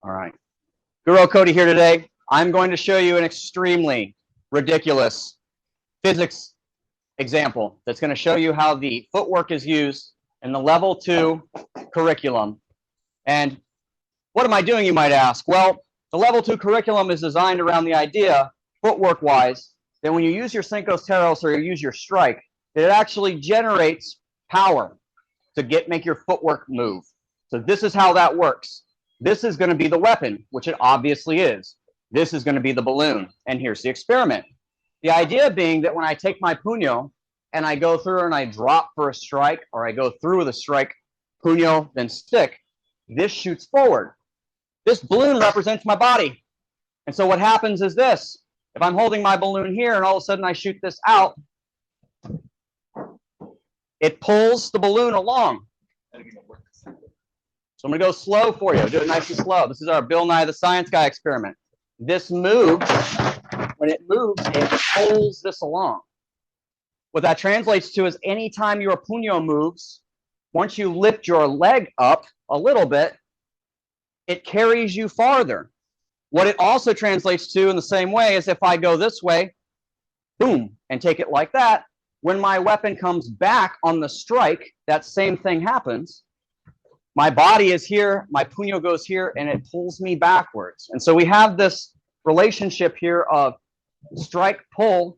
All right. Guru Cody here today. I'm going to show you an extremely ridiculous physics example that's going to show you how the footwork is used in the level 2 curriculum. And what am I doing, you might ask? Well, the level 2 curriculum is designed around the idea, footwork-wise, that when you use your Cincos Terros or you use your strike, that it actually generates power to make your footwork move. So this is how that works. This is going to be the weapon, which it obviously is. This is going to be the balloon. And here's the experiment. The idea being that when I take my puño and I go through and I drop for a strike, or I go through with a strike, puño, then stick, this shoots forward. This balloon represents my body. And so what happens is this. If I'm holding my balloon here and all of a sudden I shoot this out, it pulls the balloon along. So I'm going to go slow for you. I'll do it nice and slow. This is our Bill Nye the Science Guy experiment. This moves. When it moves, it pulls this along. What that translates to is anytime your puño moves, once you lift your leg up a little bit, it carries you farther. What it also translates to in the same way is if I go this way, boom, and take it like that, when my weapon comes back on the strike, that same thing happens. My body is here, my puño goes here, and it pulls me backwards. And so we have this relationship here of strike, pull,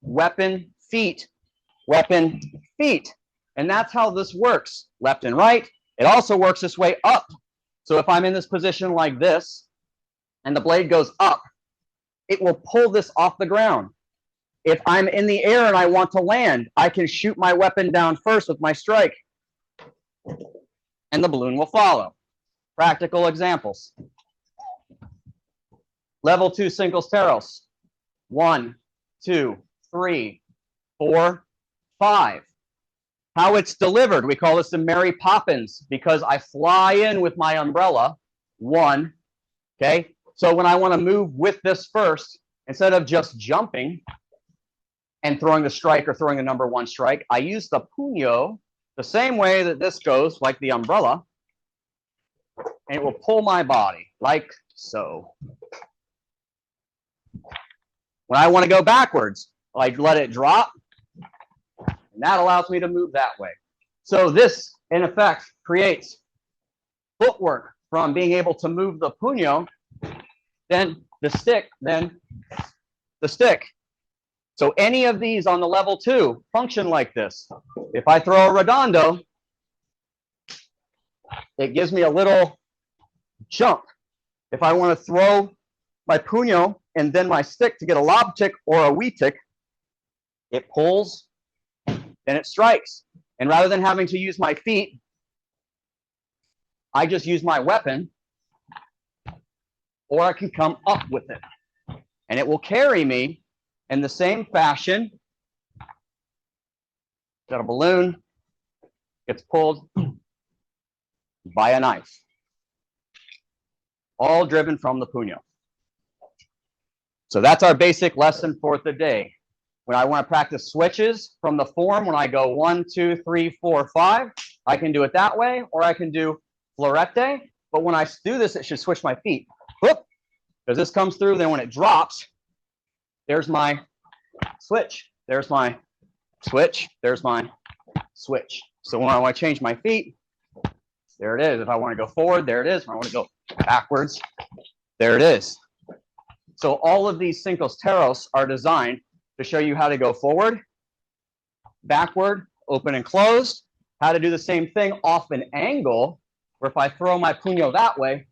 weapon, feet, weapon, feet. And that's how this works, left and right. It also works this way up. So if I'm in this position like this, and the blade goes up, it will pull this off the ground. If I'm in the air and I want to land, I can shoot my weapon down first with my strike, and the balloon will follow. Practical examples. Level 2 Cincos Terros. 1, 2, 3, 4, 5. How it's delivered, we call this the Mary Poppins because I fly in with my umbrella. 1. Okay, so when I want to move with this first, instead of just jumping and throwing the strike or throwing the number 1 strike, I use the puño the same way that this goes, like the umbrella, and it will pull my body, like so. When I want to go backwards, I let it drop, and that allows me to move that way. So this, in effect, creates footwork from being able to move the puño, then the stick, then the stick. So any of these on the level 2 function like this. If I throw a redondo, it gives me a little jump. If I want to throw my puño and then my stick to get a lob tick or a wee tick, it pulls, then it strikes. And rather than having to use my feet, I just use my weapon, or I can come up with it. And it will carry me in the same fashion. Got a balloon, gets pulled by a knife. All driven from the puño. So that's our basic lesson for the day. When I want to practice switches from the form, when I go 1, 2, 3, 4, 5, I can do it that way, or I can do florete. But when I do this, it should switch my feet. Whoop, because this comes through, then when it drops, there's my switch. There's my switch. There's my switch. So when I want to change my feet, there it is. If I want to go forward, there it is. If I want to go backwards, there it is. So all of these Cincos Terros are designed to show you how to go forward, backward, open and closed, how to do the same thing off an angle, where if I throw my puño that way,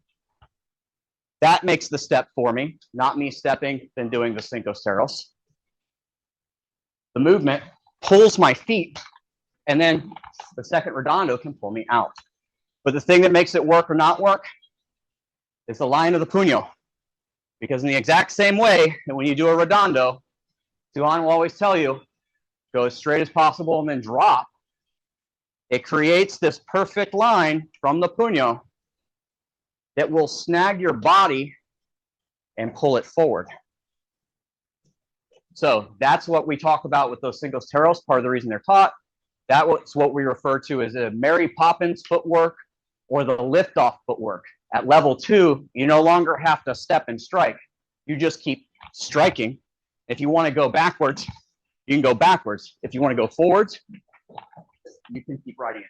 that makes the step for me, not me stepping, then doing the Cincos Terros. The movement pulls my feet, and then the second redondo can pull me out. But the thing that makes it work or not work is the line of the puño. Because in the exact same way that when you do a redondo, Duan will always tell you, go as straight as possible and then drop. It creates this perfect line from the puño that will snag your body and pull it forward. So that's what we talk about with those Cincos Terros, part of the reason they're taught. That's what we refer to as a Mary Poppins footwork or the liftoff footwork. At level 2, you no longer have to step and strike. You just keep striking. If you want to go backwards, you can go backwards. If you want to go forwards, you can keep riding it.